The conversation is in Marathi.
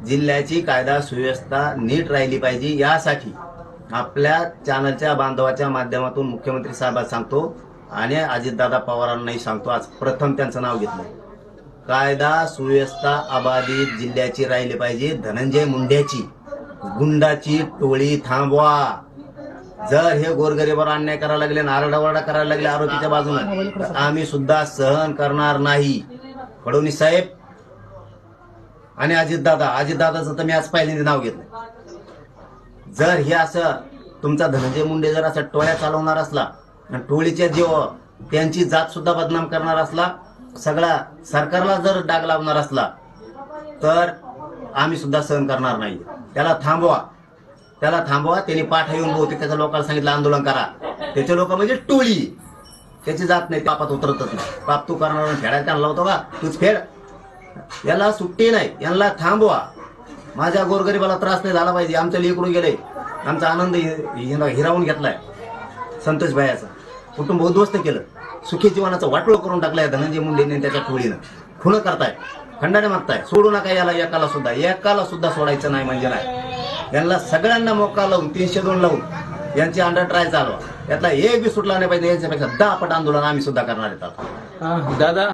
जिल्ह्याची कायदा सुव्यवस्था नीट राहिली पाहिजे यासाठी आपल्या चॅनलच्या बांधवाच्या माध्यमातून मुख्यमंत्री साहेबांना सांगतो आणि अजितदादा पवारांनाही सांगतो, आज प्रथम त्यांचं नाव घेतलं, कायदा सुव्यवस्था अबाधित जिल्ह्याची राहिली पाहिजे. धनंजय मुंडेची गुंडाची टोळी थांबवा. जर हे गोरगरीबावर अन्याय करायला लागले, आरडाओरडा करायला लागले आरोपीच्या बाजूने, तर आम्ही सुद्धा सहन करणार नाही. फडणवीस साहेब आणि अजितदादाचं तर मी आज पहिल्यांदा नाव घेतलं. जर हे असं तुमचा धनंजय मुंडे जर असं टोळ्या चालवणार असला आणि टोळीच्या जीव त्यांची जात सुद्धा बदनाम करणार असला, सगळा सरकारला जर डाग लावणार असला, तर आम्ही सुद्धा सहन करणार नाही. त्याला थांबवा. त्यांनी पाठ येऊन बहुतेक त्याच्या लोकांना सांगितलं आंदोलन करा. त्याचे लोक म्हणजे टोळी, त्याची जात नाही, पापात उतरतच नाही. पाप तू करणार फेडायला त्यांना लावतो का? तूच फेड. याला सुट्टी नाही, यांना थांबवा. माझ्या गोरगरीबाला त्रास नाही झाला पाहिजे. आमचं लेकरू गेलंय, आमचा आनंद हिरावून घेतलाय. संतोष भाईचा कुटुंब उद्ध्वस्त केलं, सुखी जीवनाचं वाटोळ करून टाकलाय धनंजय मुंडेने त्याच्या टोळीनं. खुणं करताय, खंडाने मागताय. सोडू नका याला, एकाला सुद्धा सोडायचं नाही म्हणजे नाही. यांना सगळ्यांना मोका लावून 302 लावून यांची अंडर ट्राय चालवा. यातला एक बी सुटला नाही पाहिजे. याच्यापेक्षा 10 पट आंदोलन आम्ही सुद्धा करणार आहेत. दादा